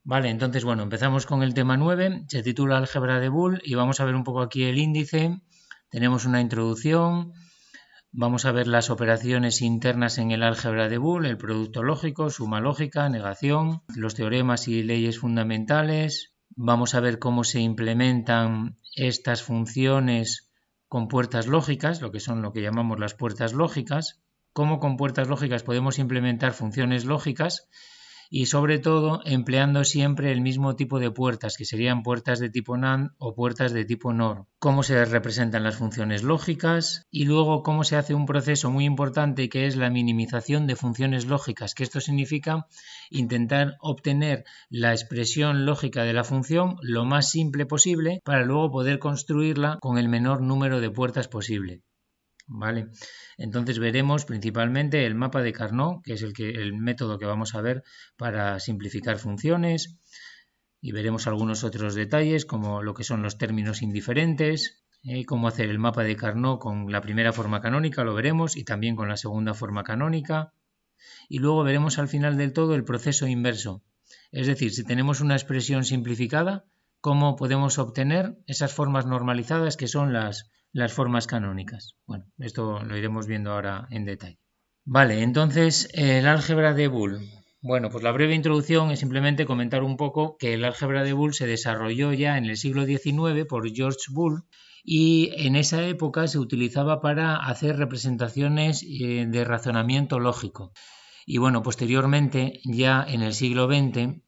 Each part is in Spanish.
Vale, entonces, bueno, empezamos con el tema 9, se titula Álgebra de Boole y vamos a ver un poco aquí el índice. Tenemos una introducción, vamos a ver las operaciones internas en el álgebra de Boole, el producto lógico, suma lógica, negación, los teoremas y leyes fundamentales. Vamos a ver cómo se implementan estas funciones con puertas lógicas, lo que llamamos las puertas lógicas, cómo con puertas lógicas podemos implementar funciones lógicas y sobre todo empleando siempre el mismo tipo de puertas, que serían puertas de tipo NAND o puertas de tipo NOR. Cómo se representan las funciones lógicas y luego cómo se hace un proceso muy importante que es la minimización de funciones lógicas, que esto significa intentar obtener la expresión lógica de la función lo más simple posible para luego poder construirla con el menor número de puertas posible. ¿Vale? Entonces veremos principalmente el mapa de Carnot, que es el método que vamos a ver para simplificar funciones, y veremos algunos otros detalles como lo que son los términos indiferentes, cómo hacer el mapa de Carnot con la primera forma canónica, lo veremos, y también con la segunda forma canónica, y luego veremos al final del todo el proceso inverso, es decir, si tenemos una expresión simplificada, cómo podemos obtener esas formas normalizadas que son las formas canónicas. Bueno, esto lo iremos viendo ahora en detalle. Vale, entonces el álgebra de Boole. Bueno, pues la breve introducción es simplemente comentar un poco que el álgebra de Boole se desarrolló ya en el siglo XIX por George Boole y en esa época se utilizaba para hacer representaciones de razonamiento lógico. Y bueno, posteriormente, ya en el siglo XX,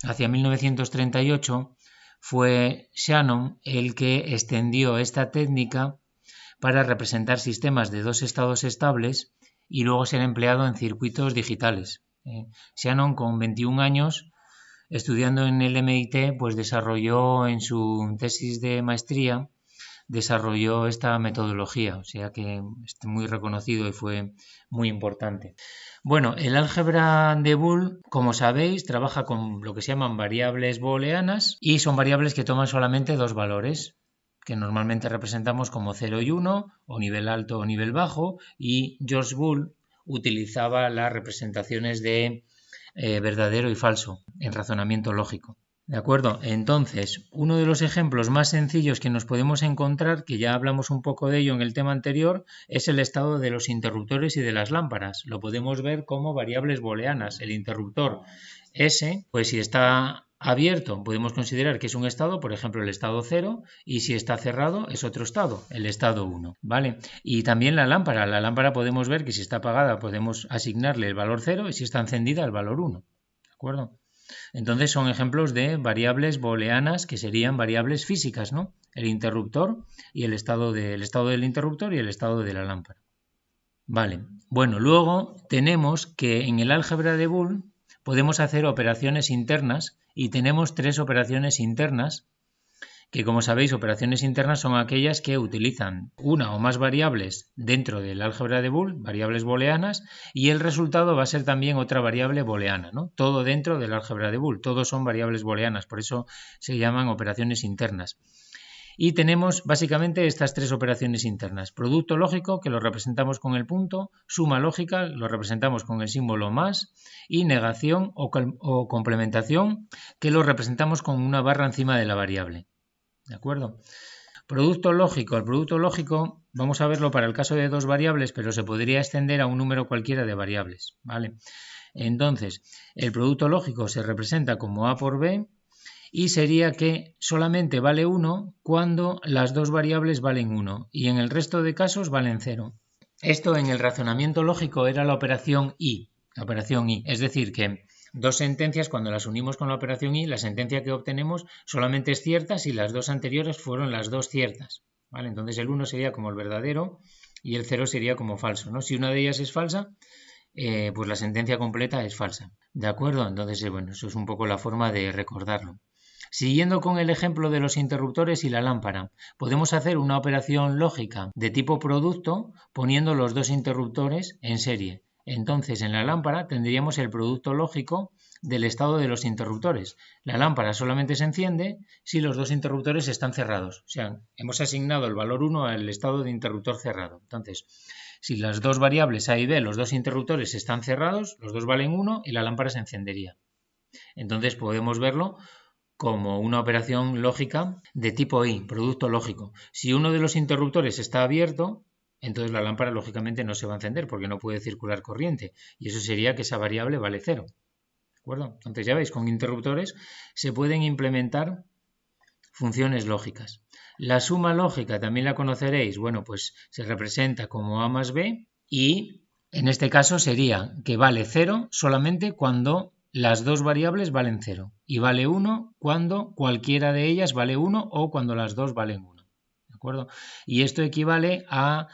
hacia 1938, fue Shannon el que extendió esta técnica para representar sistemas de dos estados estables y luego ser empleado en circuitos digitales. Shannon, con 21 años, estudiando en el MIT, pues desarrolló en su tesis de maestría desarrolló esta metodología, o sea que es muy reconocido y fue muy importante. Bueno, el álgebra de Boole, como sabéis, trabaja con lo que se llaman variables booleanas y son variables que toman solamente dos valores, que normalmente representamos como 0 y 1, o nivel alto o nivel bajo, y George Boole utilizaba las representaciones de verdadero y falso en razonamiento lógico. ¿De acuerdo? Entonces, uno de los ejemplos más sencillos que nos podemos encontrar, que ya hablamos un poco de ello en el tema anterior, es el estado de los interruptores y de las lámparas. Lo podemos ver como variables booleanas. El interruptor S, pues si está abierto, podemos considerar que es un estado, por ejemplo, el estado 0, y si está cerrado es otro estado, el estado 1, ¿vale? Y también la lámpara podemos ver que si está apagada podemos asignarle el valor 0 y si está encendida el valor 1, ¿de acuerdo? Entonces son ejemplos de variables booleanas que serían variables físicas, ¿no? El interruptor y el estado del interruptor y el estado de la lámpara. Vale, bueno, luego tenemos que en el álgebra de Boole podemos hacer operaciones internas y tenemos tres operaciones internas que, como sabéis, operaciones internas son aquellas que utilizan una o más variables dentro del álgebra de Boole, variables booleanas, y el resultado va a ser también otra variable booleana, ¿no? Todo dentro del álgebra de Boole, todos son variables booleanas, por eso se llaman operaciones internas. Y tenemos básicamente estas tres operaciones internas. Producto lógico, que lo representamos con el punto, suma lógica, lo representamos con el símbolo más, y negación o complementación, que lo representamos con una barra encima de la variable. ¿De acuerdo? Producto lógico. El producto lógico vamos a verlo para el caso de dos variables, pero se podría extender a un número cualquiera de variables, ¿vale? Entonces, el producto lógico se representa como A por B y sería que solamente vale 1 cuando las dos variables valen 1 y en el resto de casos valen 0. Esto en el razonamiento lógico era la operación I, es decir, que dos sentencias, cuando las unimos con la operación I, la sentencia que obtenemos solamente es cierta si las dos anteriores fueron las dos ciertas, ¿vale? Entonces el 1 sería como el verdadero y el 0 sería como falso, ¿no? Si una de ellas es falsa, pues la sentencia completa es falsa, ¿de acuerdo? Entonces, bueno, eso es un poco la forma de recordarlo. Siguiendo con el ejemplo de los interruptores y la lámpara, podemos hacer una operación lógica de tipo producto poniendo los dos interruptores en serie. Entonces, en la lámpara tendríamos el producto lógico del estado de los interruptores. La lámpara solamente se enciende si los dos interruptores están cerrados. O sea, hemos asignado el valor 1 al estado de interruptor cerrado. Entonces, si las dos variables A y B, los dos interruptores están cerrados, los dos valen 1 y la lámpara se encendería. Entonces podemos verlo como una operación lógica de tipo I, producto lógico. Si uno de los interruptores está abierto, entonces la lámpara lógicamente no se va a encender porque no puede circular corriente. Y eso sería que esa variable vale 0. ¿De acuerdo? Entonces ya veis, con interruptores se pueden implementar funciones lógicas. La suma lógica también la conoceréis. Bueno, pues se representa como A más B y en este caso sería que vale 0 solamente cuando las dos variables valen 0 y vale 1 cuando cualquiera de ellas vale 1 o cuando las dos valen 1. ¿De acuerdo? Y esto equivale a,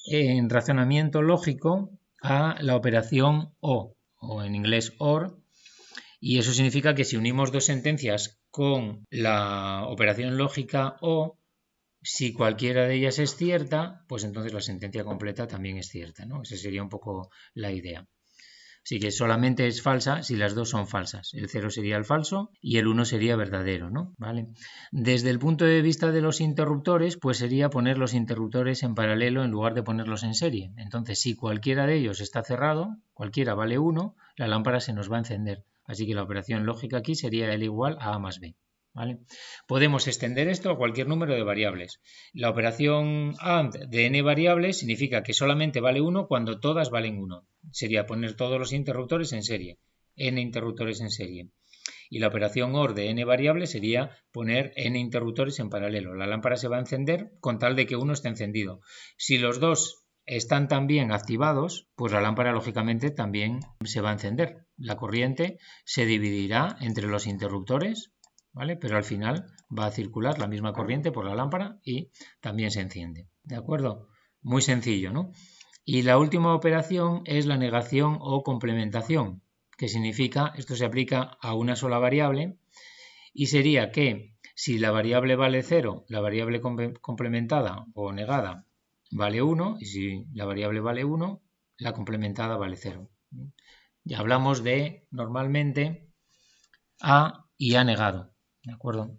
en razonamiento lógico, a la operación o en inglés OR, y eso significa que si unimos dos sentencias con la operación lógica o, si cualquiera de ellas es cierta, pues entonces la sentencia completa también es cierta, ¿no? Esa sería un poco la idea. Así que solamente es falsa si las dos son falsas. El 0 sería el falso y el 1 sería verdadero, ¿no? ¿Vale? Desde el punto de vista de los interruptores, pues sería poner los interruptores en paralelo en lugar de ponerlos en serie. Entonces, si cualquiera de ellos está cerrado, cualquiera vale 1, la lámpara se nos va a encender. Así que la operación lógica aquí sería L igual a A más B. ¿Vale? Podemos extender esto a cualquier número de variables. La operación AND de n variables significa que solamente vale 1 cuando todas valen 1. Sería poner todos los interruptores en serie, n interruptores en serie. Y la operación OR de n variables sería poner n interruptores en paralelo. La lámpara se va a encender con tal de que uno esté encendido. Si los dos están también activados, pues la lámpara lógicamente también se va a encender. La corriente se dividirá entre los interruptores, ¿vale? Pero al final va a circular la misma corriente por la lámpara y también se enciende. ¿De acuerdo? Muy sencillo, ¿no? Y la última operación es la negación o complementación, que significa, esto se aplica a una sola variable, y sería que si la variable vale 0, la variable complementada o negada vale 1, y si la variable vale 1, la complementada vale 0. Ya hablamos de, normalmente, A y A negado, ¿de acuerdo?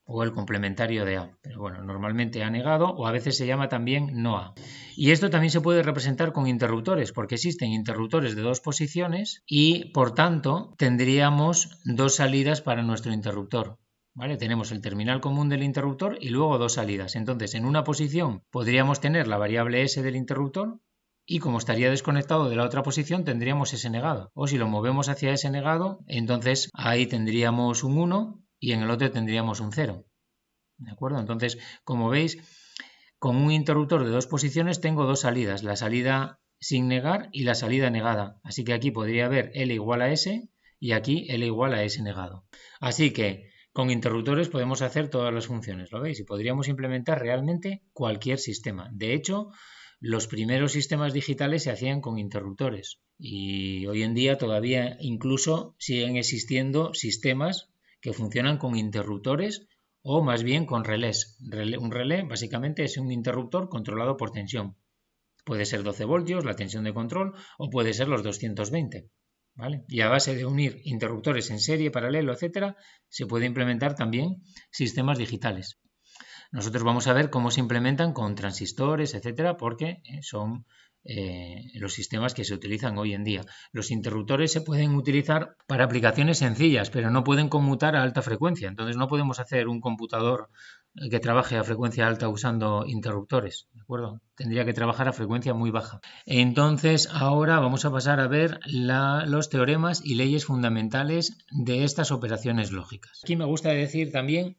O el complementario de A, pero bueno, normalmente A negado o a veces se llama también no A. Y esto también se puede representar con interruptores, porque existen interruptores de dos posiciones y, por tanto, tendríamos dos salidas para nuestro interruptor. ¿Vale? Tenemos el terminal común del interruptor y luego dos salidas. Entonces, en una posición podríamos tener la variable S del interruptor y como estaría desconectado de la otra posición tendríamos S negado. O si lo movemos hacia S negado, entonces ahí tendríamos un 1 y en el otro tendríamos un 0. ¿De acuerdo? Entonces, como veis, con un interruptor de dos posiciones tengo dos salidas, la salida sin negar y la salida negada. Así que aquí podría haber L igual a S y aquí L igual a S negado. Así que con interruptores podemos hacer todas las funciones, ¿lo veis? Y podríamos implementar realmente cualquier sistema. De hecho, los primeros sistemas digitales se hacían con interruptores y hoy en día todavía incluso siguen existiendo sistemas que funcionan con interruptores o más bien con relés. Un relé básicamente es un interruptor controlado por tensión. Puede ser 12 voltios la tensión de control o puede ser los 220. ¿Vale? Y a base de unir interruptores en serie, paralelo, etcétera, se puede implementar también sistemas digitales. Nosotros vamos a ver cómo se implementan con transistores, etcétera, porque son los sistemas que se utilizan hoy en día. Los interruptores se pueden utilizar para aplicaciones sencillas, pero no pueden conmutar a alta frecuencia. Entonces no podemos hacer un computador que trabaje a frecuencia alta usando interruptores, ¿de acuerdo? Tendría que trabajar a frecuencia muy baja. Entonces ahora vamos a pasar a ver los teoremas y leyes fundamentales de estas operaciones lógicas. Aquí me gusta decir también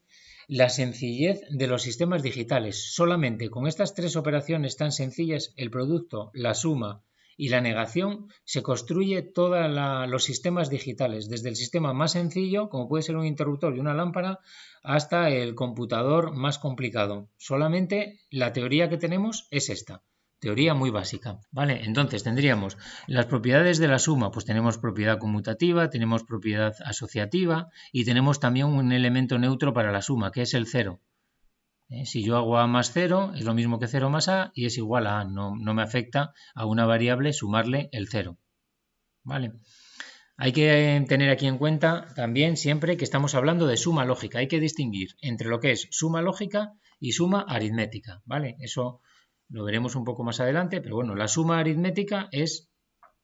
la sencillez de los sistemas digitales. Solamente con estas tres operaciones tan sencillas, el producto, la suma y la negación, se construye todos los sistemas digitales, desde el sistema más sencillo, como puede ser un interruptor y una lámpara, hasta el computador más complicado. Solamente la teoría que tenemos es esta. Teoría muy básica, ¿vale? Entonces tendríamos las propiedades de la suma, pues tenemos propiedad conmutativa, tenemos propiedad asociativa y tenemos también un elemento neutro para la suma, que es el 0. Si yo hago A más 0, es lo mismo que 0 más A y es igual a A, no me afecta a una variable sumarle el 0, ¿vale? Hay que tener aquí en cuenta también siempre que estamos hablando de suma lógica, hay que distinguir entre lo que es suma lógica y suma aritmética, ¿vale? Eso lo veremos un poco más adelante, pero bueno, la suma aritmética es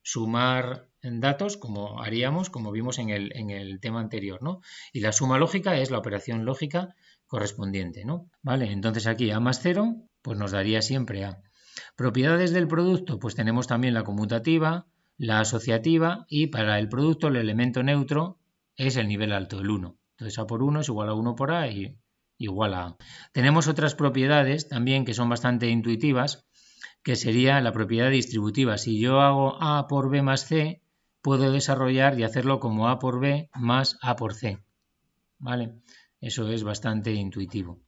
sumar datos como haríamos, como vimos en el tema anterior, ¿no? Y la suma lógica es la operación lógica correspondiente, ¿no? Vale, entonces aquí A más 0, pues nos daría siempre A. Propiedades del producto, pues tenemos también la conmutativa, la asociativa, y para el producto el elemento neutro es el nivel alto, el 1. Entonces A por 1 es igual a 1 por A y igual a A. Tenemos otras propiedades también que son bastante intuitivas, que sería la propiedad distributiva. Si yo hago A por B más C, puedo desarrollar y hacerlo como A por B más A por C. ¿Vale? Eso es bastante intuitivo.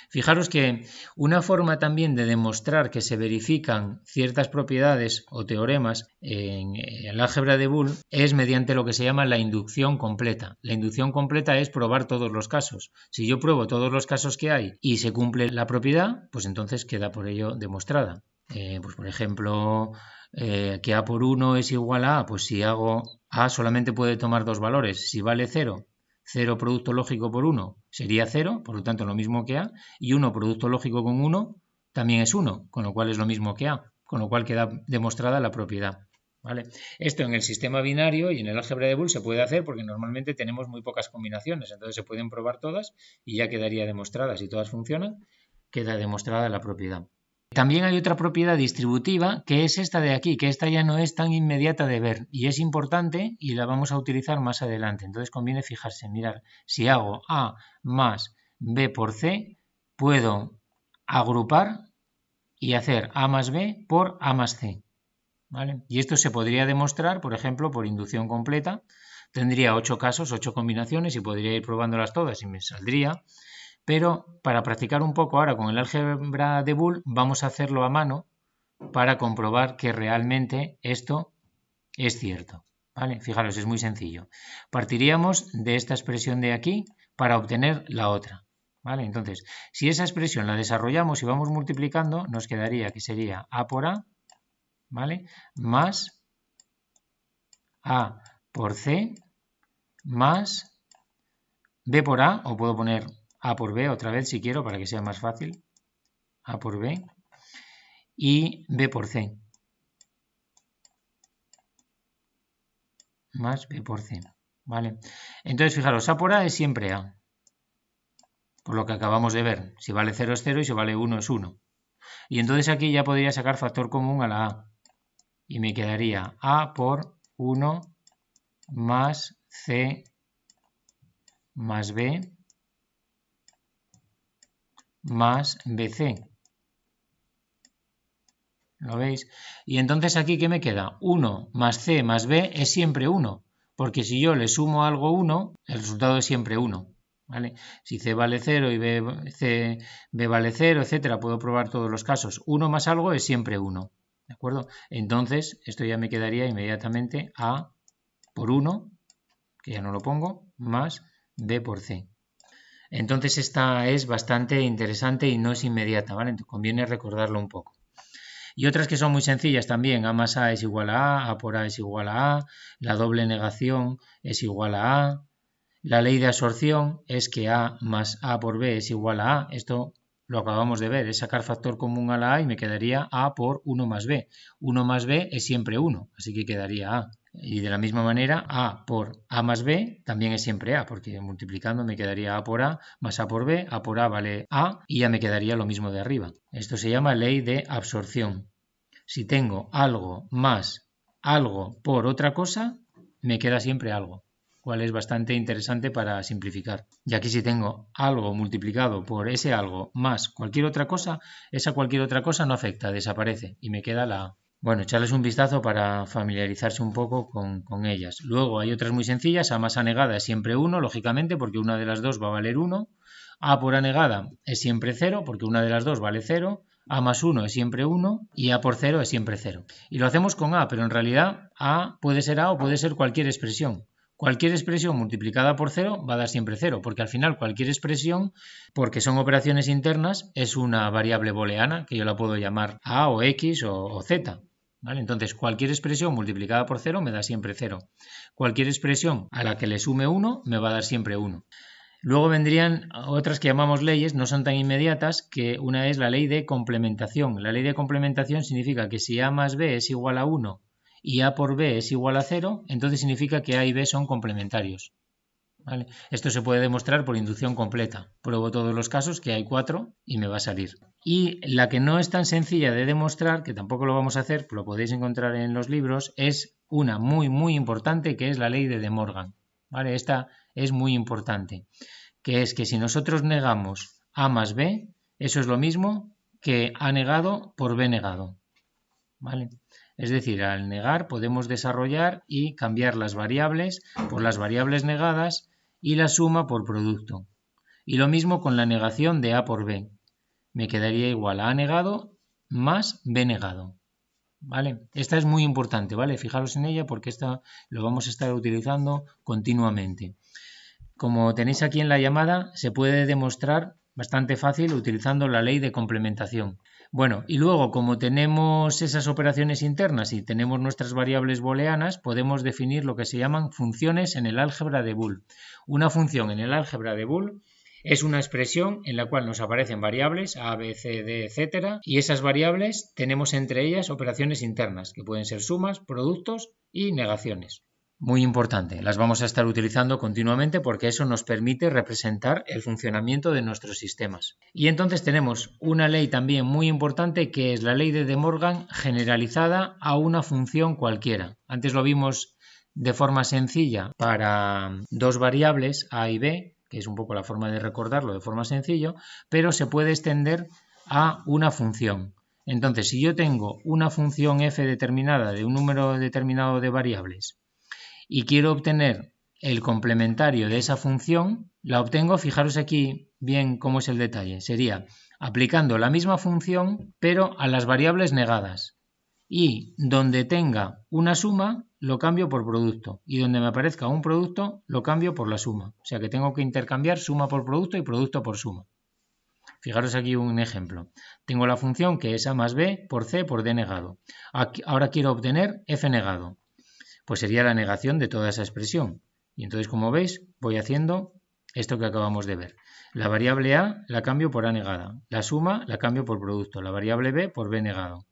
Fijaros que una forma también de demostrar que se verifican ciertas propiedades o teoremas en el álgebra de Boole es mediante lo que se llama la inducción completa. La inducción completa es probar todos los casos. Si yo pruebo todos los casos que hay y se cumple la propiedad, pues entonces queda por ello demostrada. Pues por ejemplo, que A por 1 es igual a A, pues si hago A solamente puede tomar dos valores. Si vale 0, 0 producto lógico por 1 sería 0, por lo tanto lo mismo que A, y 1 producto lógico con 1 también es 1, con lo cual es lo mismo que A, con lo cual queda demostrada la propiedad. ¿Vale? Esto en el sistema binario y en el álgebra de Boole se puede hacer porque normalmente tenemos muy pocas combinaciones, entonces se pueden probar todas y ya quedaría demostrada. Si todas funcionan, queda demostrada la propiedad. También hay otra propiedad distributiva que es esta de aquí, que esta ya no es tan inmediata de ver y es importante y la vamos a utilizar más adelante. Entonces conviene fijarse, mirar, si hago A más B por C, puedo agrupar y hacer A más B por A más C. ¿Vale? Y esto se podría demostrar, por ejemplo, por inducción completa. Tendría 8 casos, 8 combinaciones y podría ir probándolas todas y me saldría. Pero para practicar un poco ahora con el álgebra de Boole vamos a hacerlo a mano para comprobar que realmente esto es cierto. ¿Vale? Fijaros, es muy sencillo. Partiríamos de esta expresión de aquí para obtener la otra. ¿Vale? Entonces, si esa expresión la desarrollamos y vamos multiplicando, nos quedaría que sería A por A, ¿vale? Más A por C más B por A, o puedo poner A por B otra vez si quiero para que sea más fácil. A por B y B por C. Más B por C. ¿Vale? Entonces, fijaros, A por A es siempre A. Por lo que acabamos de ver. Si vale 0 es 0 y si vale 1 es 1. Y entonces aquí ya podría sacar factor común a la A. Y me quedaría A por 1 más C más B más BC. ¿Lo veis? Y entonces aquí, ¿qué me queda? 1 más C más B es siempre 1. Porque si yo le sumo algo 1, el resultado es siempre 1. ¿Vale? Si C vale 0 y B vale 0, etcétera, puedo probar todos los casos. 1 más algo es siempre 1. ¿De acuerdo? Entonces, esto ya me quedaría inmediatamente A por 1, que ya no lo pongo, más B por C. Entonces esta es bastante interesante y no es inmediata, ¿vale? Entonces conviene recordarlo un poco. Y otras que son muy sencillas también, A más A es igual a A por A es igual a A, la doble negación es igual a A, la ley de absorción es que A más A por B es igual a A, esto lo acabamos de ver, es sacar factor común a la A y me quedaría A por 1 más B. 1 más B es siempre 1, así que quedaría A. Y de la misma manera, A por A más B también es siempre A, porque multiplicando me quedaría A por A más A por B, A por A vale A y ya me quedaría lo mismo de arriba. Esto se llama ley de absorción. Si tengo algo más algo por otra cosa, me queda siempre algo, cual es bastante interesante para simplificar. Y aquí si tengo algo multiplicado por ese algo más cualquier otra cosa, esa cualquier otra cosa no afecta, desaparece y me queda la A. Bueno, echarles un vistazo para familiarizarse un poco con ellas. Luego hay otras muy sencillas, A más A negada es siempre 1, lógicamente, porque una de las dos va a valer 1. A por A negada es siempre 0, porque una de las dos vale 0. A más 1 es siempre 1 y A por 0 es siempre 0. Y lo hacemos con A, pero en realidad A puede ser A o puede ser cualquier expresión. Cualquier expresión multiplicada por 0 va a dar siempre 0, porque al final cualquier expresión, porque son operaciones internas, es una variable booleana, que yo la puedo llamar A o X o Z. ¿Vale? Entonces, cualquier expresión multiplicada por 0 me da siempre 0. Cualquier expresión a la que le sume 1 me va a dar siempre 1. Luego vendrían otras que llamamos leyes, no son tan inmediatas, que una es la ley de complementación. La ley de complementación significa que si A más B es igual a 1 y A por B es igual a 0, entonces significa que A y B son complementarios. ¿Vale? Esto se puede demostrar por inducción completa. Pruebo todos los casos, que hay 4 y me va a salir. Y la que no es tan sencilla de demostrar, que tampoco lo vamos a hacer, lo podéis encontrar en los libros, es una muy importante, que es la ley de De Morgan. ¿Vale? Esta es muy importante, que es que si nosotros negamos A más B, eso es lo mismo que A negado por B negado. ¿Vale? Es decir, al negar podemos desarrollar y cambiar las variables por las variables negadas y la suma por producto. Y lo mismo con la negación de A por B. Me quedaría igual a A negado más B negado. ¿Vale? Esta es muy importante, ¿vale? Fijaros en ella porque esta lo vamos a estar utilizando continuamente. Como tenéis aquí en la llamada, se puede demostrar bastante fácil utilizando la ley de complementación. Bueno, y luego como tenemos esas operaciones internas y tenemos nuestras variables booleanas, podemos definir lo que se llaman funciones en el álgebra de Boole. Una función en el álgebra de Boole es una expresión en la cual nos aparecen variables A, B, C, D, etc. Y esas variables tenemos entre ellas operaciones internas, que pueden ser sumas, productos y negaciones. Muy importante, las vamos a estar utilizando continuamente porque eso nos permite representar el funcionamiento de nuestros sistemas. Y entonces tenemos una ley también muy importante que es la ley de De Morgan generalizada a una función cualquiera. Antes lo vimos de forma sencilla para dos variables A y B, que es un poco la forma de recordarlo de forma sencilla, pero se puede extender a una función. Entonces, si yo tengo una función f determinada de un número determinado de variables y quiero obtener el complementario de esa función, la obtengo, fijaros aquí bien cómo es el detalle, sería aplicando la misma función pero a las variables negadas, y donde tenga una suma lo cambio por producto y donde me aparezca un producto lo cambio por la suma, o sea que tengo que intercambiar suma por producto y producto por suma. Fijaros aquí un ejemplo. Tengo la función que es A más B por C por D negado. Ahora quiero obtener F negado. Pues sería la negación de toda esa expresión. Y entonces, como veis, voy haciendo esto que acabamos de ver. La variable A la cambio por A negada. La suma la cambio por producto. La variable B por B negado.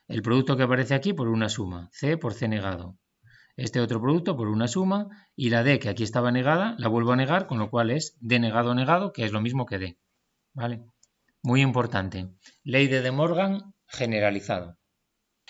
El producto que aparece aquí por una suma. C por C negado. Este otro producto por una suma. Y la D, que aquí estaba negada, la vuelvo a negar, con lo cual es D negado negado, que es lo mismo que D. ¿Vale? Muy importante. Ley de De Morgan generalizado.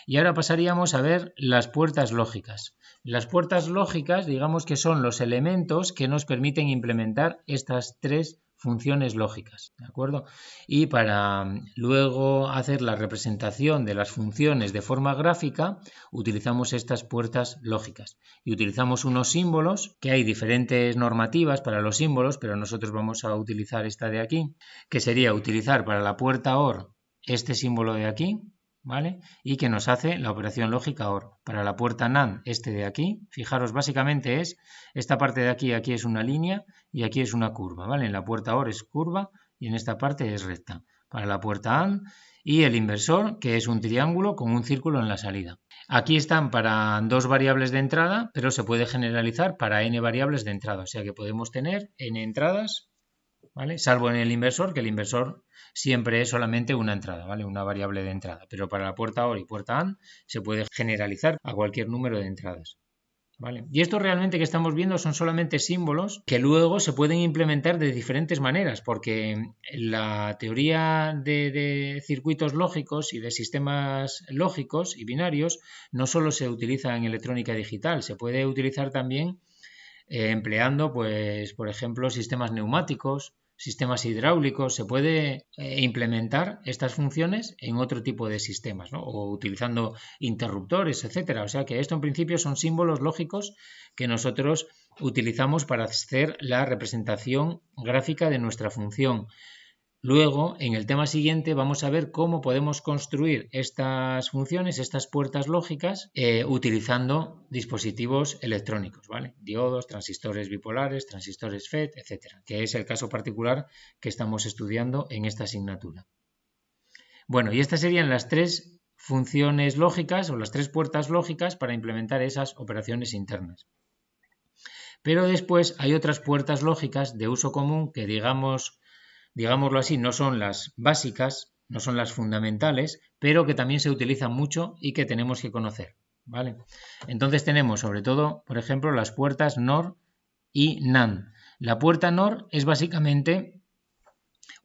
Y ahora pasaríamos a ver las puertas lógicas. Las puertas lógicas, digamos que son los elementos que nos permiten implementar estas tres funciones lógicas, ¿de acuerdo? Y para luego hacer la representación de las funciones de forma gráfica, utilizamos estas puertas lógicas. Y utilizamos unos símbolos, que hay diferentes normativas para los símbolos, pero nosotros vamos a utilizar esta de aquí, que sería utilizar para la puerta OR este símbolo de aquí, ¿vale? Y que nos hace la operación lógica OR. Para la puerta NAND, este de aquí, fijaros, básicamente es esta parte de aquí, aquí es una línea y aquí es una curva, ¿vale? En la puerta OR es curva y en esta parte es recta. Para la puerta AND y el inversor, que es un triángulo con un círculo en la salida. Aquí están para dos variables de entrada, pero se puede generalizar para n variables de entrada, o sea que podemos tener n entradas, ¿vale? Salvo en el inversor, que el inversor siempre es solamente una entrada, ¿vale? Una variable de entrada. Pero para la puerta OR y puerta AND se puede generalizar a cualquier número de entradas, ¿vale? Y esto realmente que estamos viendo son solamente símbolos que luego se pueden implementar de diferentes maneras, porque la teoría de circuitos lógicos y de sistemas lógicos y binarios no solo se utiliza en electrónica digital, se puede utilizar también empleando, pues, por ejemplo, sistemas neumáticos, sistemas hidráulicos, se puede implementar estas funciones en otro tipo de sistemas, ¿no? O utilizando interruptores, etcétera. O sea que esto en principio son símbolos lógicos que nosotros utilizamos para hacer la representación gráfica de nuestra función. Luego, en el tema siguiente, vamos a ver cómo podemos construir estas funciones, estas puertas lógicas, utilizando dispositivos electrónicos, ¿vale? Diodos, transistores bipolares, transistores FET, etcétera, que es el caso particular que estamos estudiando en esta asignatura. Bueno, y estas serían las tres funciones lógicas o las tres puertas lógicas para implementar esas operaciones internas. Pero después hay otras puertas lógicas de uso común que, digámoslo así, no son las básicas, no son las fundamentales, pero que también se utilizan mucho y que tenemos que conocer. ¿vale? Entonces tenemos sobre todo, por ejemplo, las puertas NOR y NAND. La puerta NOR es básicamente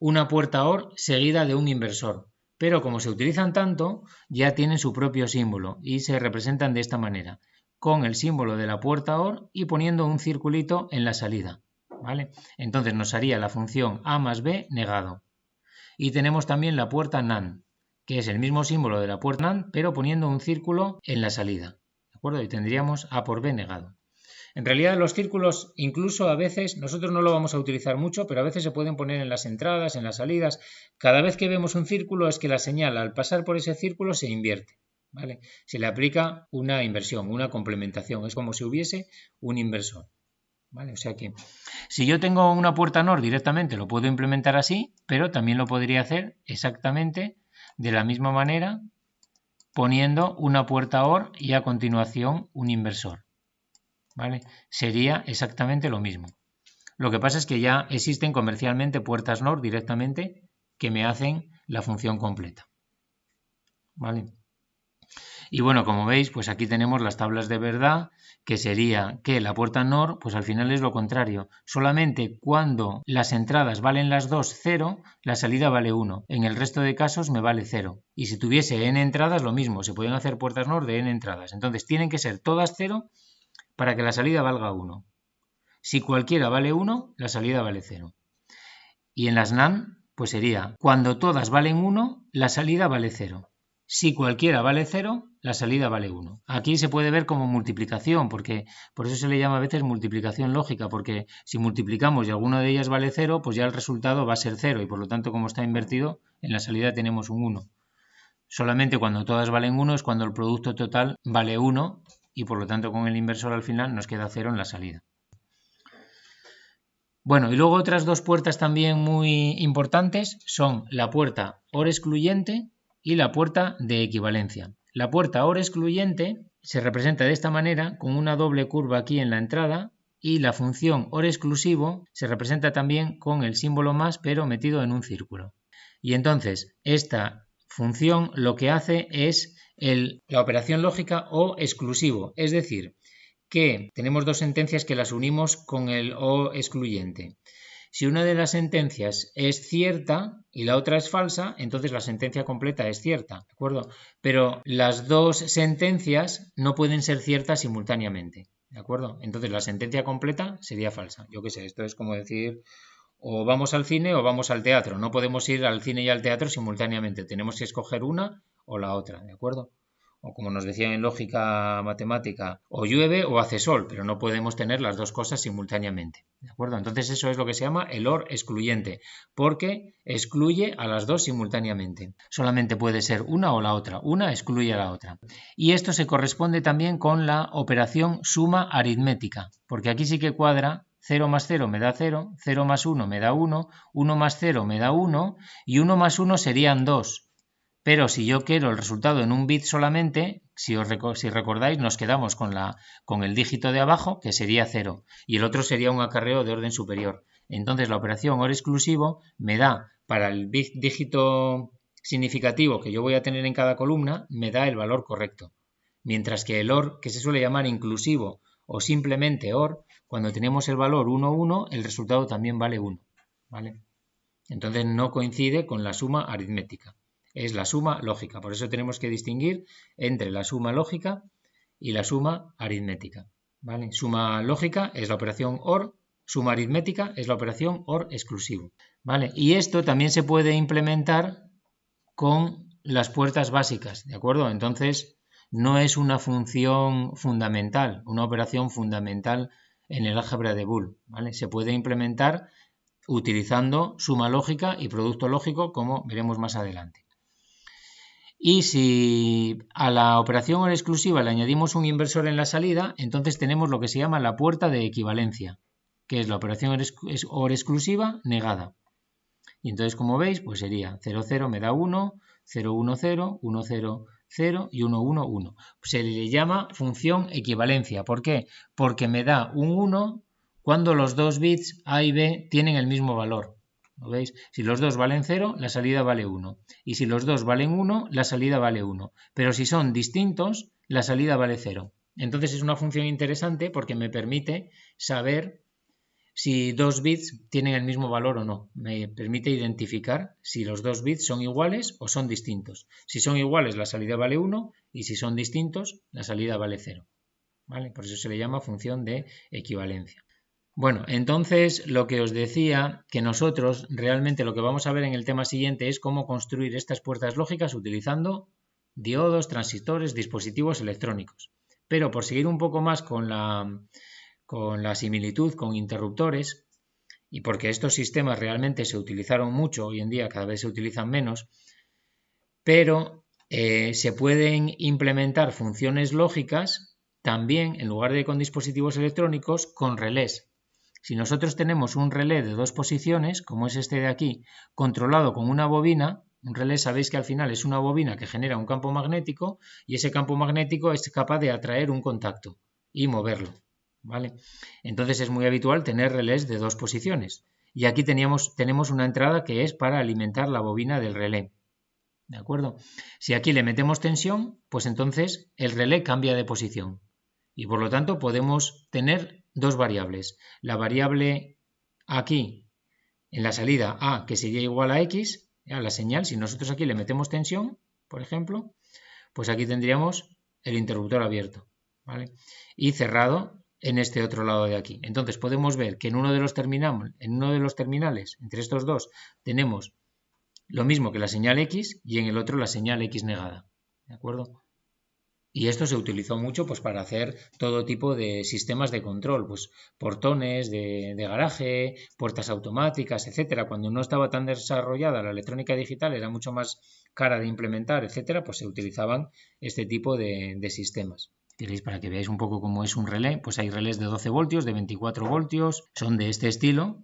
una puerta OR seguida de un inversor, pero como se utilizan tanto, ya tienen su propio símbolo y se representan de esta manera, con el símbolo de la puerta OR y poniendo un circulito en la salida, ¿vale? Entonces nos haría la función A más B negado. Y tenemos también la puerta NAND, que es el mismo símbolo de la puerta NAND, pero poniendo un círculo en la salida, ¿de acuerdo? Y tendríamos A por B negado. En realidad los círculos incluso a veces, nosotros no lo vamos a utilizar mucho, pero a veces se pueden poner en las entradas, en las salidas. Cada vez que vemos un círculo es que la señal al pasar por ese círculo se invierte, ¿vale? Se le aplica una inversión, una complementación, es como si hubiese un inversor, ¿vale? O sea que si yo tengo una puerta NOR directamente lo puedo implementar así, pero también lo podría hacer exactamente de la misma manera poniendo una puerta OR y a continuación un inversor. ¿Vale? Sería exactamente lo mismo. Lo que pasa es que ya existen comercialmente puertas NOR directamente que me hacen la función completa. ¿Vale? Y bueno, como veis, pues aquí tenemos las tablas de verdad, que sería que la puerta NOR, pues al final es lo contrario. Solamente cuando las entradas valen las dos 0, la salida vale 1. En el resto de casos me vale 0. Y si tuviese n entradas, lo mismo. Se pueden hacer puertas NOR de n entradas. Entonces tienen que ser todas 0 para que la salida valga 1. Si cualquiera vale 1, la salida vale 0. Y en las NAND, pues sería, cuando todas valen 1, la salida vale 0. Si cualquiera vale 0, la salida vale 1. Aquí se puede ver como multiplicación, porque por eso se le llama a veces multiplicación lógica, porque si multiplicamos y alguna de ellas vale 0, pues ya el resultado va a ser 0, y por lo tanto, como está invertido, en la salida tenemos un 1. Solamente cuando todas valen 1 es cuando el producto total vale 1, y por lo tanto con el inversor al final nos queda 0 en la salida. Bueno, y luego otras dos puertas también muy importantes son la puerta OR excluyente y la puerta de equivalencia. La puerta OR excluyente se representa de esta manera con una doble curva aquí en la entrada y la función OR exclusivo se representa también con el símbolo más pero metido en un círculo. Y entonces esta función lo que hace es la operación lógica O exclusivo, es decir, que tenemos dos sentencias que las unimos con el O excluyente. Si una de las sentencias es cierta y la otra es falsa, entonces la sentencia completa es cierta, ¿de acuerdo? Pero las dos sentencias no pueden ser ciertas simultáneamente, ¿de acuerdo? Entonces la sentencia completa sería falsa. Yo qué sé, esto es como decir, o vamos al cine o vamos al teatro. No podemos ir al cine y al teatro simultáneamente. Tenemos que escoger una o la otra, ¿de acuerdo? O como nos decían en lógica matemática, o llueve o hace sol, pero no podemos tener las dos cosas simultáneamente, ¿de acuerdo? Entonces eso es lo que se llama el OR excluyente, porque excluye a las dos simultáneamente. Solamente puede ser una o la otra, una excluye a la otra. Y esto se corresponde también con la operación suma aritmética, porque aquí sí que cuadra. 0 más 0 me da 0, 0 más 1 me da 1, 1 más 0 me da 1 y 1 más 1 serían 2. Pero si yo quiero el resultado en un bit solamente, si recordáis, nos quedamos con el dígito de abajo, que sería 0, y el otro sería un acarreo de orden superior. Entonces la operación OR exclusivo me da, para el dígito significativo que yo voy a tener en cada columna, me da el valor correcto. Mientras que el OR, que se suele llamar inclusivo o simplemente OR, cuando tenemos el valor 1, 1, el resultado también vale 1. ¿Vale? Entonces no coincide con la suma aritmética. Es la suma lógica. Por eso tenemos que distinguir entre la suma lógica y la suma aritmética. ¿Vale? Suma lógica es la operación OR, suma aritmética es la operación OR exclusivo. ¿Vale? Y esto también se puede implementar con las puertas básicas, ¿de acuerdo? Entonces no es una función fundamental, una operación fundamental en el álgebra de Boole, ¿vale? Se puede implementar utilizando suma lógica y producto lógico, como veremos más adelante. Y si a la operación OR exclusiva le añadimos un inversor en la salida, entonces tenemos lo que se llama la puerta de equivalencia, que es la operación OR exclusiva negada. Y entonces, como veis, pues sería 0, 0 me da 1, 0, 1, 0, 1, 0, 0 y 1, 1, 1. Se le llama función equivalencia. ¿Por qué? Porque me da un 1 cuando los dos bits A y B tienen el mismo valor. ¿Lo veis? Si los dos valen 0, la salida vale 1. Y si los dos valen 1, la salida vale 1. Pero si son distintos, la salida vale 0. Entonces es una función interesante porque me permite saber si 2 bits tienen el mismo valor o no. Me permite identificar si los 2 bits son iguales o son distintos. Si son iguales, la salida vale 1 y si son distintos, la salida vale 0. ¿Vale? Por eso se le llama función de equivalencia. Bueno, entonces lo que os decía, que nosotros realmente lo que vamos a ver en el tema siguiente es cómo construir estas puertas lógicas utilizando diodos, transistores, dispositivos electrónicos. Pero por seguir un poco más con la similitud con interruptores, y porque estos sistemas realmente se utilizaron mucho, hoy en día cada vez se utilizan menos, pero se pueden implementar funciones lógicas también, en lugar de con dispositivos electrónicos, con relés. Si nosotros tenemos un relé de 2 posiciones, como es este de aquí, controlado con una bobina, un relé sabéis que al final es una bobina que genera un campo magnético y ese campo magnético es capaz de atraer un contacto y moverlo, ¿vale? Entonces es muy habitual tener relés de 2 posiciones y aquí tenemos una entrada que es para alimentar la bobina del relé, ¿de acuerdo? Si aquí le metemos tensión, pues entonces el relé cambia de posición y por lo tanto podemos tener 2 variables. La variable aquí en la salida A, que sería igual a X, a la señal, si nosotros aquí le metemos tensión, por ejemplo, pues aquí tendríamos el interruptor abierto, ¿vale? Y cerrado en este otro lado de aquí. Entonces podemos ver que en uno de los terminales, entre estos dos, tenemos lo mismo que la señal X y en el otro la señal X negada, ¿de acuerdo? Y esto se utilizó mucho pues, para hacer todo tipo de sistemas de control, pues portones de garaje, puertas automáticas, etcétera. Cuando no estaba tan desarrollada la electrónica digital, era mucho más cara de implementar, etcétera, pues se utilizaban este tipo de sistemas. ¿Queréis? Para que veáis un poco cómo es un relé, pues hay relés de 12 voltios, de 24 voltios, son de este estilo,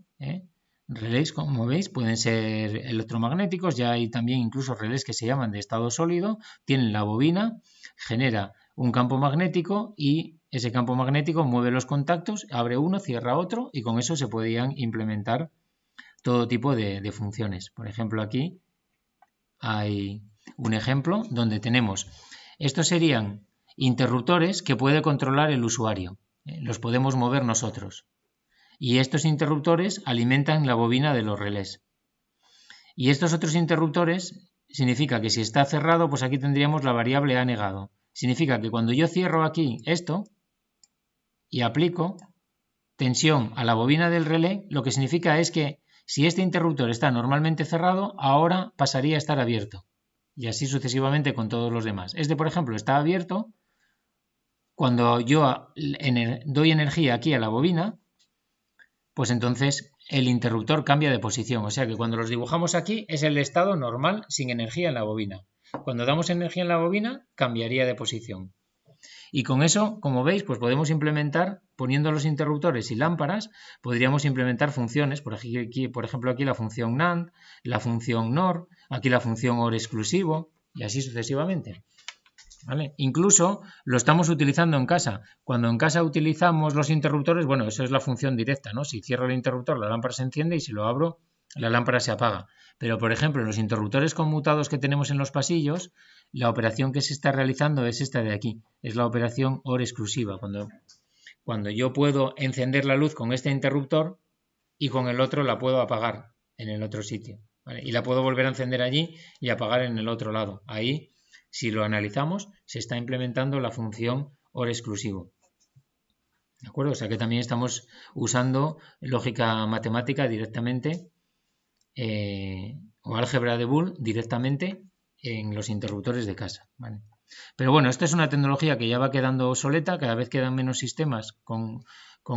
Relés, como veis, pueden ser electromagnéticos, ya hay también incluso relés que se llaman de estado sólido, tienen la bobina, genera un campo magnético y ese campo magnético mueve los contactos, abre uno, cierra otro y con eso se podían implementar todo tipo de funciones. Por ejemplo, aquí hay un ejemplo donde tenemos, estos serían interruptores que puede controlar el usuario, los podemos mover nosotros. Y estos interruptores alimentan la bobina de los relés. Y estos otros interruptores significa que si está cerrado, pues aquí tendríamos la variable A negado. Significa que cuando yo cierro aquí esto y aplico tensión a la bobina del relé, lo que significa es que si este interruptor está normalmente cerrado, ahora pasaría a estar abierto. Y así sucesivamente con todos los demás. Este, por ejemplo, está abierto. Cuando yo doy energía aquí a la bobina, pues entonces el interruptor cambia de posición. O sea que cuando los dibujamos aquí es el estado normal sin energía en la bobina. Cuando damos energía en la bobina cambiaría de posición. Y con eso, como veis, pues podemos implementar, poniendo los interruptores y lámparas, podríamos implementar funciones. Por ejemplo, aquí la función NAND, la función NOR, aquí la función OR exclusivo y así sucesivamente. ¿Vale? Incluso lo estamos utilizando en casa. Cuando en casa utilizamos los interruptores, bueno, eso es la función directa, ¿no? Si cierro el interruptor, la lámpara se enciende y si lo abro, la lámpara se apaga. Pero, por ejemplo, en los interruptores conmutados que tenemos en los pasillos, la operación que se está realizando es esta de aquí. Es la operación OR exclusiva. Cuando yo puedo encender la luz con este interruptor y con el otro la puedo apagar en el otro sitio. ¿Vale? Y la puedo volver a encender allí y apagar en el otro lado. Ahí, si lo analizamos, se está implementando la función OR exclusivo. ¿De acuerdo? O sea que también estamos usando lógica matemática directamente o álgebra de Boole directamente en los interruptores de casa. ¿Vale? Pero bueno, esta es una tecnología que ya va quedando obsoleta, cada vez quedan menos sistemas con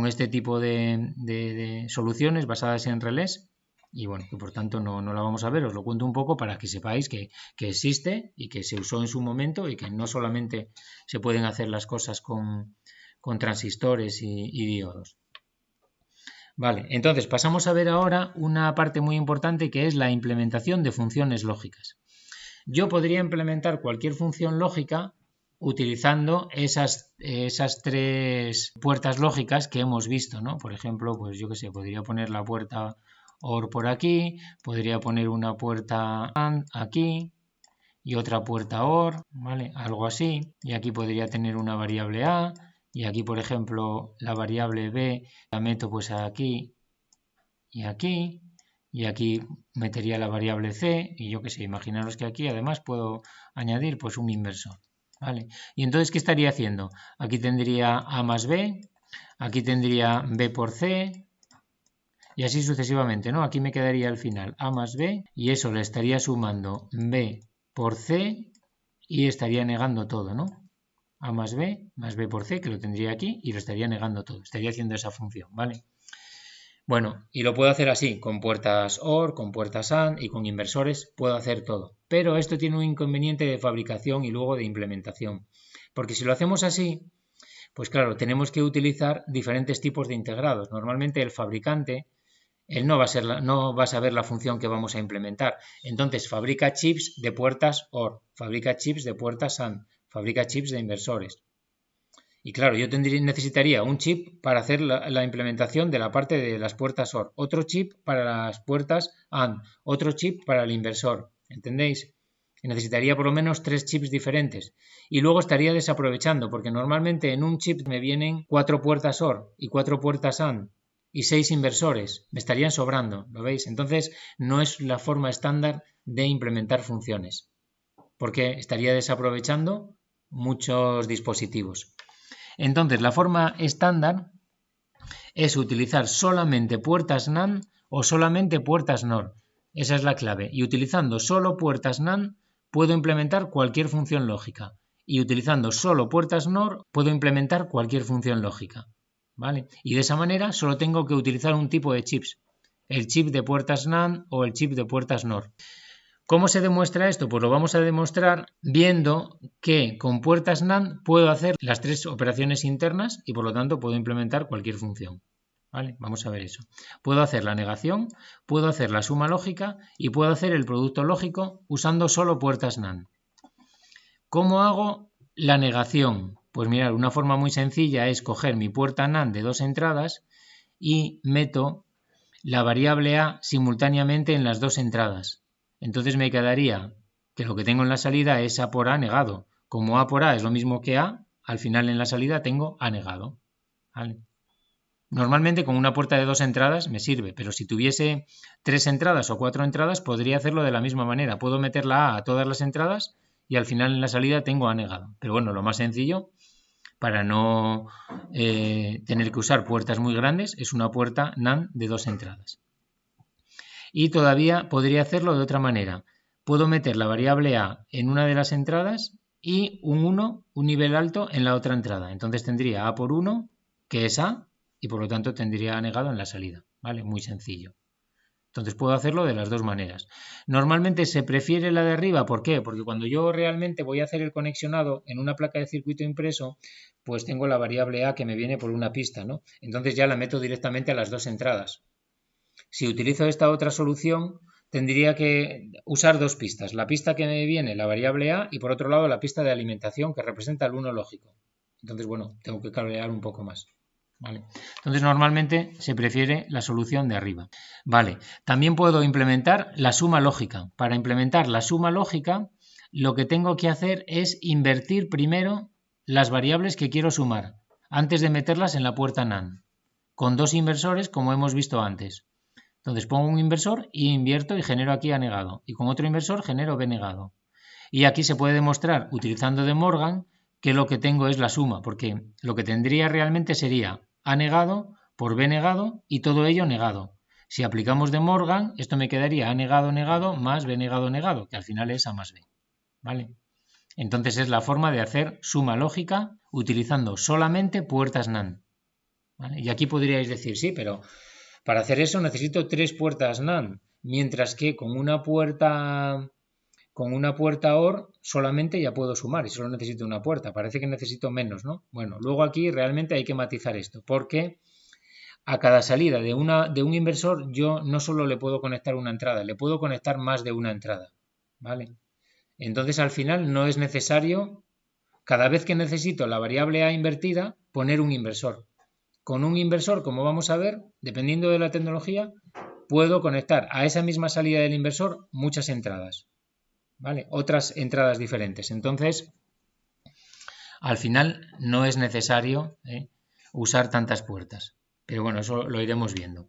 este tipo de soluciones basadas en relés. Y bueno, que por tanto no la vamos a ver, os lo cuento un poco para que sepáis que existe y que se usó en su momento y que no solamente se pueden hacer las cosas con transistores y diodos. Vale, entonces pasamos a ver ahora una parte muy importante que es la implementación de funciones lógicas. Yo podría implementar cualquier función lógica utilizando esas 3 puertas lógicas que hemos visto, ¿no? Por ejemplo, pues yo qué sé, podría poner la puerta OR por aquí, podría poner una puerta AND aquí y otra puerta OR, ¿vale? Algo así. Y aquí podría tener una variable A, y aquí, por ejemplo, la variable B la meto pues aquí y aquí, y aquí metería la variable C, y yo qué sé, imaginaros que aquí además puedo añadir pues un inversor, ¿vale? Y entonces, ¿qué estaría haciendo? Aquí tendría A más B, aquí tendría B por C, y así sucesivamente, ¿no? Aquí me quedaría al final A más B, y eso le estaría sumando B por C, y estaría negando todo, ¿no? A más B por C, que lo tendría aquí, y lo estaría negando todo. Estaría haciendo esa función, ¿vale? Bueno, y lo puedo hacer así, con puertas OR, con puertas AND y con inversores, puedo hacer todo. Pero esto tiene un inconveniente de fabricación y luego de implementación. Porque si lo hacemos así, pues claro, tenemos que utilizar diferentes tipos de integrados. Normalmente el fabricante, él no va a saber la función que vamos a implementar. Entonces fabrica chips de puertas OR, fabrica chips de puertas AND, fabrica chips de inversores. Y claro, yo necesitaría un chip para hacer la implementación de la parte de las puertas OR, otro chip para las puertas AND, otro chip para el inversor, ¿entendéis? Y necesitaría por lo menos 3 chips diferentes. Y luego estaría desaprovechando, porque normalmente en un chip me vienen 4 puertas OR y 4 puertas AND y 6 inversores. Me estarían sobrando, ¿lo veis? Entonces no es la forma estándar de implementar funciones, porque estaría desaprovechando muchos dispositivos. Entonces, la forma estándar es utilizar solamente puertas NAND o solamente puertas NOR. Esa es la clave. Y utilizando solo puertas NAND puedo implementar cualquier función lógica. Y utilizando solo puertas NOR puedo implementar cualquier función lógica, ¿vale? Y de esa manera solo tengo que utilizar un tipo de chips. El chip de puertas NAND o el chip de puertas NOR. ¿Cómo se demuestra esto? Pues lo vamos a demostrar viendo que con puertas NAND puedo hacer las 3 operaciones internas y por lo tanto puedo implementar cualquier función. ¿Vale? Vamos a ver eso. Puedo hacer la negación, puedo hacer la suma lógica y puedo hacer el producto lógico usando solo puertas NAND. ¿Cómo hago la negación? Pues mirad, una forma muy sencilla es coger mi puerta NAND de 2 entradas y meto la variable A simultáneamente en las 2 entradas. Entonces me quedaría que lo que tengo en la salida es A por A negado. Como A por A es lo mismo que A, al final en la salida tengo A negado. ¿Vale? Normalmente con una puerta de 2 entradas me sirve, pero si tuviese 3 entradas o 4 entradas podría hacerlo de la misma manera. Puedo meter la A todas las entradas y al final en la salida tengo A negado. Pero bueno, lo más sencillo para no tener que usar puertas muy grandes es una puerta NAND de 2 entradas. Y todavía podría hacerlo de otra manera. Puedo meter la variable A en una de las entradas y un 1, un nivel alto, en la otra entrada. Entonces tendría A por 1, que es A, y por lo tanto tendría A negado en la salida. ¿Vale? Muy sencillo. Entonces puedo hacerlo de las dos maneras. Normalmente se prefiere la de arriba, ¿por qué? Porque cuando yo realmente voy a hacer el conexionado en una placa de circuito impreso, pues tengo la variable A que me viene por una pista, ¿no? Entonces ya la meto directamente a las 2 entradas. Si utilizo esta otra solución, tendría que usar 2 pistas. La pista que me viene, la variable A, y por otro lado la pista de alimentación que representa el 1 lógico. Entonces, bueno, tengo que cablear un poco más. ¿Vale? Entonces, normalmente se prefiere la solución de arriba. Vale, también puedo implementar la suma lógica. Para implementar la suma lógica, lo que tengo que hacer es invertir primero las variables que quiero sumar, antes de meterlas en la puerta NAND, con 2 inversores, como hemos visto antes. Entonces pongo un inversor y invierto y genero aquí A negado. Y con otro inversor genero B negado. Y aquí se puede demostrar, utilizando De Morgan, que lo que tengo es la suma, porque lo que tendría realmente sería A negado por B negado y todo ello negado. Si aplicamos De Morgan, esto me quedaría A negado negado más B negado negado, que al final es A más B. ¿Vale? Entonces es la forma de hacer suma lógica utilizando solamente puertas NAND. ¿Vale? Y aquí podríais decir, sí, pero para hacer eso necesito 3 puertas NAND, mientras que con una puerta OR solamente ya puedo sumar y solo necesito una puerta. Parece que necesito menos, ¿no? Bueno, luego aquí realmente hay que matizar esto, porque a cada salida de un inversor yo no solo le puedo conectar una entrada, le puedo conectar más de una entrada, ¿vale? Entonces al final no es necesario, cada vez que necesito la variable A invertida, poner un inversor. Con un inversor, como vamos a ver, dependiendo de la tecnología, puedo conectar a esa misma salida del inversor muchas entradas. ¿vale? Otras entradas diferentes. Entonces, al final no es necesario usar tantas puertas. Pero bueno, eso lo iremos viendo.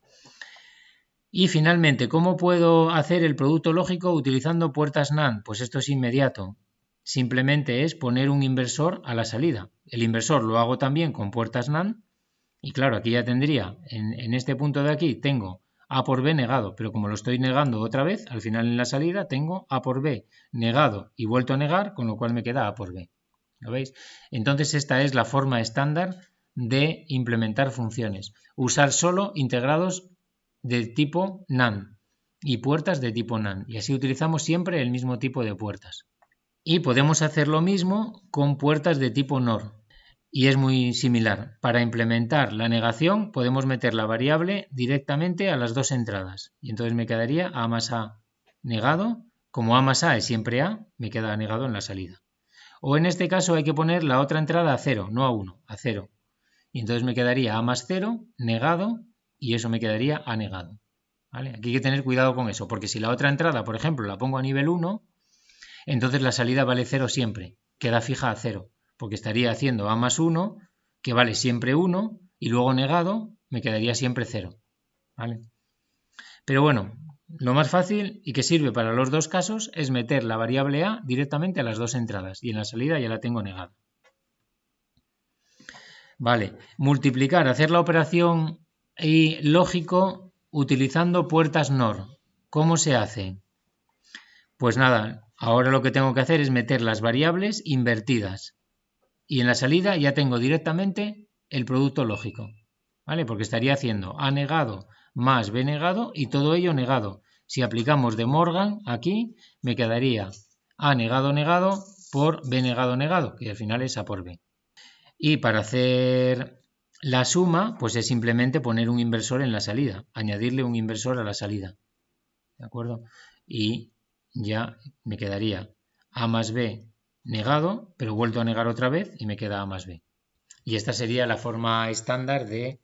Y finalmente, ¿cómo puedo hacer el producto lógico utilizando puertas NAND? Pues esto es inmediato. Simplemente es poner un inversor a la salida. El inversor lo hago también con puertas NAND. Y claro, aquí ya tendría, en este punto de aquí tengo A por B negado, pero como lo estoy negando otra vez, al final en la salida tengo A por B negado y vuelto a negar, con lo cual me queda A por B. ¿Lo veis? Entonces esta es la forma estándar de implementar funciones. Usar solo integrados de tipo NAND y puertas de tipo NAND. Y así utilizamos siempre el mismo tipo de puertas. Y podemos hacer lo mismo con puertas de tipo NOR. Y es muy similar. Para implementar la negación podemos meter la variable directamente a las dos entradas. Y entonces me quedaría A más A negado. Como A más A es siempre A, me queda negado en la salida. O en este caso hay que poner la otra entrada a 0, no a 1, a 0. Y entonces me quedaría A más 0 negado y eso me quedaría A negado. ¿Vale? Aquí hay que tener cuidado con eso, porque si la otra entrada, por ejemplo, la pongo a nivel 1, entonces la salida vale 0 siempre, queda fija a 0, porque estaría haciendo A más 1, que vale siempre 1, y luego negado me quedaría siempre 0. ¿Vale? Pero bueno, lo más fácil y que sirve para los dos casos es meter la variable A directamente a las dos entradas, y en la salida ya la tengo negada. Vale, multiplicar, hacer la operación y lógico utilizando puertas NOR. ¿Cómo se hace? Pues nada, ahora lo que tengo que hacer es meter las variables invertidas. Y en la salida ya tengo directamente el producto lógico. ¿Vale? Porque estaría haciendo A negado más B negado y todo ello negado. Si aplicamos de Morgan aquí, me quedaría A negado negado por B negado negado, que al final es A por B. Y para hacer la suma, pues es simplemente poner un inversor en la salida, añadirle un inversor a la salida. ¿De acuerdo? Y ya me quedaría A más B negado, pero vuelto a negar otra vez y me queda A más B. Y esta sería la forma estándar de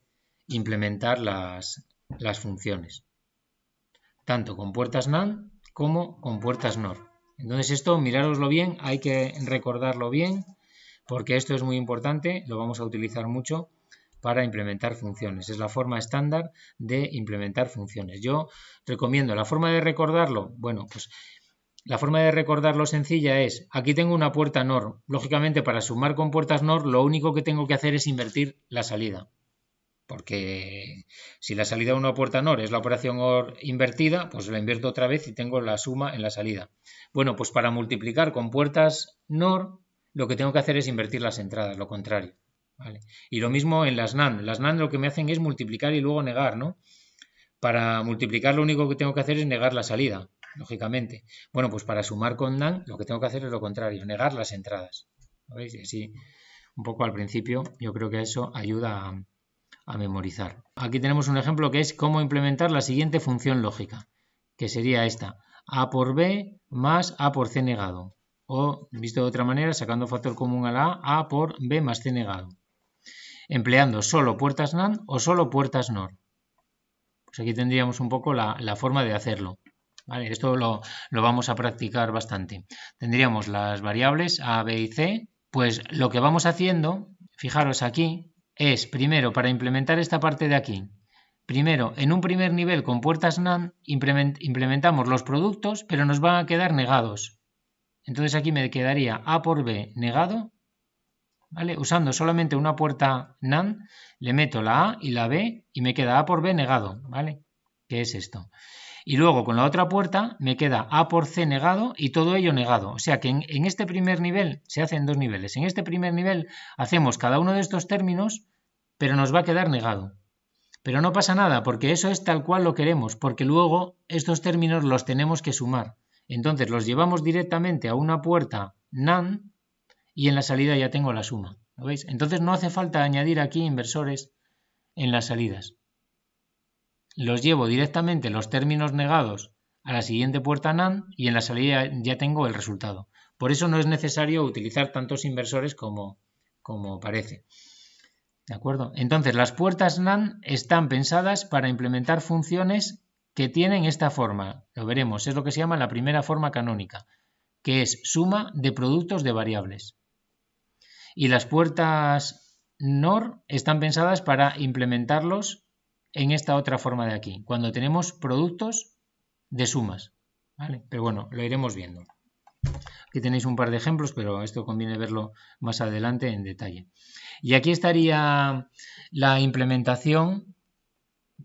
implementar las funciones, tanto con puertas NAND como con puertas NOR. Entonces esto, mirároslo bien, hay que recordarlo bien, porque esto es muy importante, lo vamos a utilizar mucho para implementar funciones. Es la forma estándar de implementar funciones. Yo recomiendo la forma de recordarlo. Bueno, pues la forma de recordarlo sencilla es, aquí tengo una puerta NOR. Lógicamente, para sumar con puertas NOR, lo único que tengo que hacer es invertir la salida. Porque si la salida de una puerta NOR es la operación OR invertida, pues la invierto otra vez y tengo la suma en la salida. Bueno, pues para multiplicar con puertas NOR, lo que tengo que hacer es invertir las entradas, lo contrario. ¿Vale? Y lo mismo en las NAND. Las NAND lo que me hacen es multiplicar y luego negar, ¿no? Para multiplicar lo único que tengo que hacer es negar la salida, lógicamente. Bueno, pues para sumar con NAND lo que tengo que hacer es lo contrario, negar las entradas. ¿Lo veis? Y así, un poco al principio, yo creo que eso ayuda a memorizar. Aquí tenemos un ejemplo que es cómo implementar la siguiente función lógica, que sería esta, A por B más A por C negado. O, visto de otra manera, sacando factor común a la A por B más C negado. Empleando solo puertas NAND o solo puertas NOR. Pues aquí tendríamos un poco la forma de hacerlo. ¿Vale? Esto lo vamos a practicar bastante. Tendríamos las variables A, B y C. Pues lo que vamos haciendo, fijaros aquí, es primero para implementar esta parte de aquí. Primero, en un primer nivel con puertas NAND implementamos los productos, pero nos van a quedar negados. Entonces aquí me quedaría A por B negado. ¿Vale? Usando solamente una puerta NAND, le meto la A y la B y me queda A por B negado, ¿vale? ¿Qué es esto? Y luego con la otra puerta me queda A por C negado y todo ello negado. O sea que en este primer nivel se hace en dos niveles. En este primer nivel hacemos cada uno de estos términos, pero nos va a quedar negado. Pero no pasa nada porque eso es tal cual lo queremos, porque luego estos términos los tenemos que sumar. Entonces los llevamos directamente a una puerta NAND y en la salida ya tengo la suma. ¿Lo veis? Entonces no hace falta añadir aquí inversores en las salidas. Los llevo directamente los términos negados a la siguiente puerta NAND y en la salida ya tengo el resultado. Por eso no es necesario utilizar tantos inversores como parece. ¿De acuerdo? Entonces las puertas NAND están pensadas para implementar funciones que tienen esta forma. Lo veremos, es lo que se llama la primera forma canónica, que es suma de productos de variables. Y las puertas NOR están pensadas para implementarlos en esta otra forma de aquí, cuando tenemos productos de sumas, ¿vale? Pero bueno, lo iremos viendo. Aquí tenéis un par de ejemplos, pero esto conviene verlo más adelante en detalle. Y aquí estaría la implementación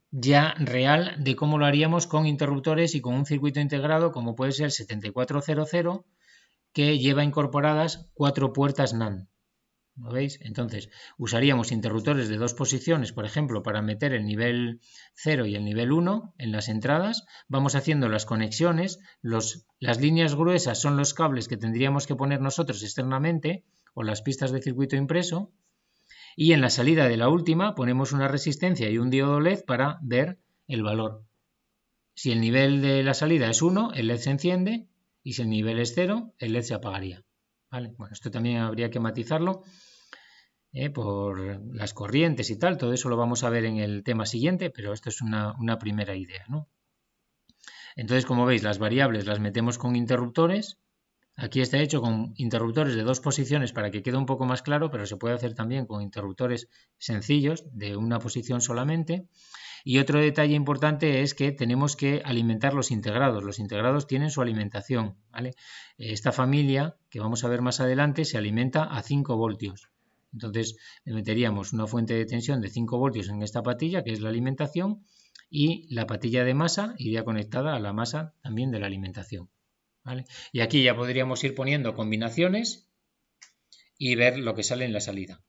ya real de cómo lo haríamos con interruptores y con un circuito integrado como puede ser el 7400, que lleva incorporadas 4 puertas NAND. ¿Lo veis? Entonces, usaríamos interruptores de 2 posiciones, por ejemplo, para meter el nivel 0 y el nivel 1 en las entradas. Vamos haciendo las conexiones. Las líneas gruesas son los cables que tendríamos que poner nosotros externamente, o las pistas de circuito impreso. Y en la salida de la última ponemos una resistencia y un diodo LED para ver el valor. Si el nivel de la salida es 1, el LED se enciende, y si el nivel es 0, el LED se apagaría. ¿Vale? Bueno, esto también habría que matizarlo por las corrientes y tal. Todo eso lo vamos a ver en el tema siguiente, pero esto es una primera idea, ¿no? Entonces, como veis, las variables las metemos con interruptores. Aquí está hecho con interruptores de 2 posiciones para que quede un poco más claro, pero se puede hacer también con interruptores sencillos de una posición solamente. Y otro detalle importante es que tenemos que alimentar los integrados. Los integrados tienen su alimentación, ¿vale? Esta familia, que vamos a ver más adelante, se alimenta a 5 voltios. Entonces le meteríamos una fuente de tensión de 5 voltios en esta patilla, que es la alimentación, y la patilla de masa iría conectada a la masa también de la alimentación, ¿vale? Y aquí ya podríamos ir poniendo combinaciones y ver lo que sale en la salida.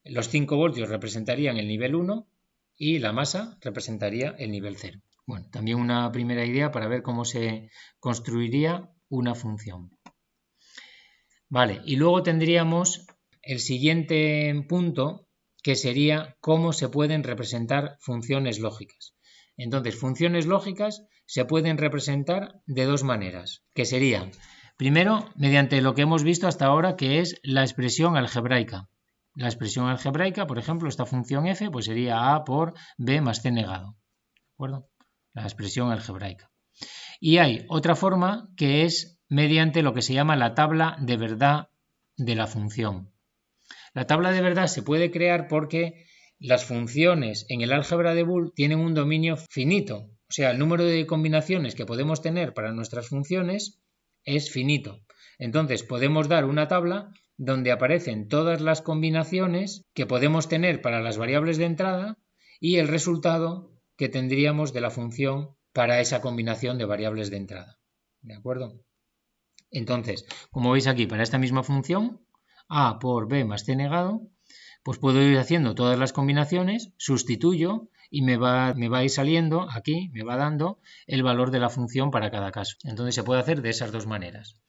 Los 5 voltios representarían el nivel 1 y la masa representaría el nivel 0. Bueno, también una primera idea para ver cómo se construiría una función. Vale, y luego tendríamos el siguiente punto, que sería cómo se pueden representar funciones lógicas. Entonces, funciones lógicas se pueden representar de 2 maneras, que serían, primero, mediante lo que hemos visto hasta ahora, que es la expresión algebraica. La expresión algebraica, por ejemplo, esta función f, pues sería a por b más c negado. ¿De acuerdo? La expresión algebraica. Y hay otra forma que es mediante lo que se llama la tabla de verdad de la función. La tabla de verdad se puede crear porque las funciones en el álgebra de Boole tienen un dominio finito. O sea, el número de combinaciones que podemos tener para nuestras funciones es finito. Entonces podemos dar una tabla donde aparecen todas las combinaciones que podemos tener para las variables de entrada y el resultado que tendríamos de la función para esa combinación de variables de entrada. ¿De acuerdo? Entonces, como veis aquí, para esta misma función, a por b más c negado, pues puedo ir haciendo todas las combinaciones, sustituyo y me va a ir saliendo aquí, me va dando el valor de la función para cada caso. Entonces se puede hacer de esas 2 maneras.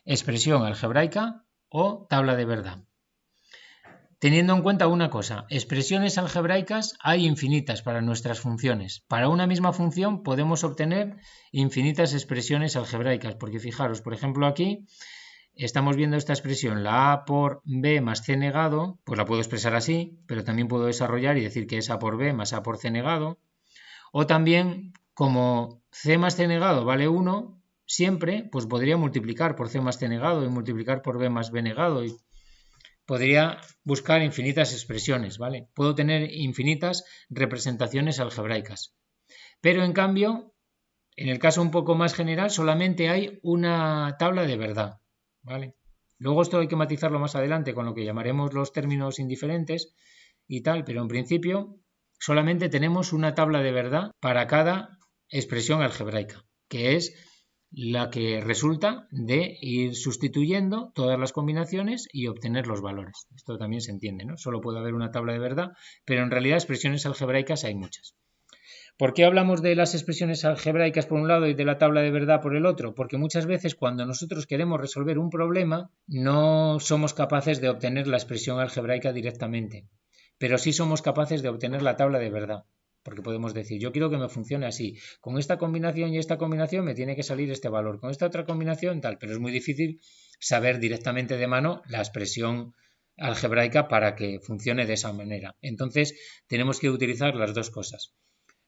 Expresión algebraica o tabla de verdad. Teniendo en cuenta una cosa, expresiones algebraicas hay infinitas para nuestras funciones. Para una misma función podemos obtener infinitas expresiones algebraicas, porque fijaros, por ejemplo aquí estamos viendo esta expresión, la a por b más c negado, pues la puedo expresar así, pero también puedo desarrollar y decir que es a por b más a por c negado. O también, como c más c negado vale 1, siempre, pues podría multiplicar por c más c negado y multiplicar por b más b negado y podría buscar infinitas expresiones, ¿vale? Puedo tener infinitas representaciones algebraicas. Pero en cambio, en el caso un poco más general, solamente hay una tabla de verdad, ¿vale? Luego esto hay que matizarlo más adelante con lo que llamaremos los términos indiferentes y tal, pero en principio solamente tenemos una tabla de verdad para cada expresión algebraica, que es la que resulta de ir sustituyendo todas las combinaciones y obtener los valores. Esto también se entiende, ¿no? Solo puede haber una tabla de verdad, pero en realidad expresiones algebraicas hay muchas. ¿Por qué hablamos de las expresiones algebraicas por un lado y de la tabla de verdad por el otro? Porque muchas veces cuando nosotros queremos resolver un problema no somos capaces de obtener la expresión algebraica directamente, pero sí somos capaces de obtener la tabla de verdad. Porque podemos decir, yo quiero que me funcione así, con esta combinación y esta combinación me tiene que salir este valor, con esta otra combinación tal, pero es muy difícil saber directamente de mano la expresión algebraica para que funcione de esa manera. Entonces tenemos que utilizar las 2 cosas,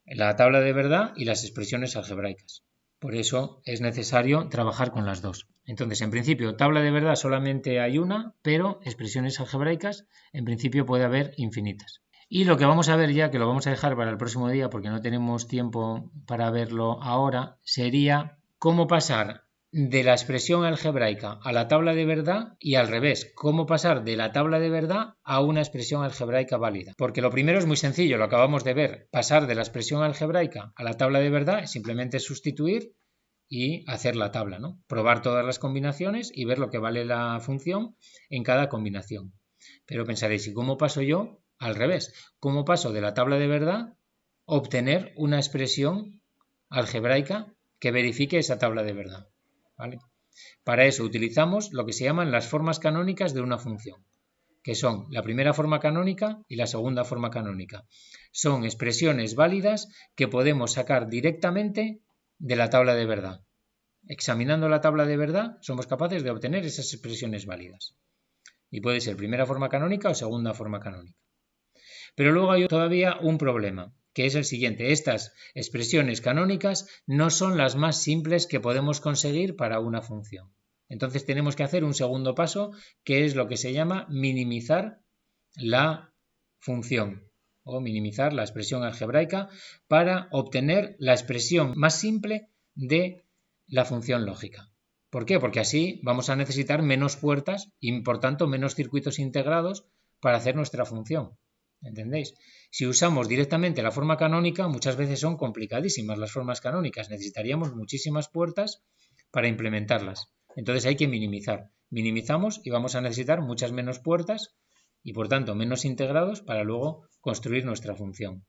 la tabla de verdad y las expresiones algebraicas. Por eso es necesario trabajar con las 2. Entonces, en principio, tabla de verdad solamente hay una, pero expresiones algebraicas, en principio puede haber infinitas. Y lo que vamos a ver ya, que lo vamos a dejar para el próximo día porque no tenemos tiempo para verlo ahora, sería cómo pasar de la expresión algebraica a la tabla de verdad y al revés, cómo pasar de la tabla de verdad a una expresión algebraica válida. Porque lo primero es muy sencillo, lo acabamos de ver, pasar de la expresión algebraica a la tabla de verdad es simplemente sustituir y hacer la tabla, ¿no? Probar todas las combinaciones y ver lo que vale la función en cada combinación. Pero pensaréis, ¿y cómo paso yo al revés? ¿Cómo paso de la tabla de verdad a obtener una expresión algebraica que verifique esa tabla de verdad? ¿Vale? Para eso utilizamos lo que se llaman las formas canónicas de una función, que son la primera forma canónica y la segunda forma canónica. Son expresiones válidas que podemos sacar directamente de la tabla de verdad. Examinando la tabla de verdad, somos capaces de obtener esas expresiones válidas. Y puede ser primera forma canónica o segunda forma canónica. Pero luego hay todavía un problema, que es el siguiente. Estas expresiones canónicas no son las más simples que podemos conseguir para una función. Entonces tenemos que hacer un segundo paso, que es lo que se llama minimizar la función o minimizar la expresión algebraica para obtener la expresión más simple de la función lógica. ¿Por qué? Porque así vamos a necesitar menos puertas y por tanto menos circuitos integrados para hacer nuestra función. ¿Entendéis? Si usamos directamente la forma canónica, muchas veces son complicadísimas las formas canónicas. Necesitaríamos muchísimas puertas para implementarlas. Entonces hay que minimizar. Minimizamos y vamos a necesitar muchas menos puertas y por tanto menos integrados para luego construir nuestra función.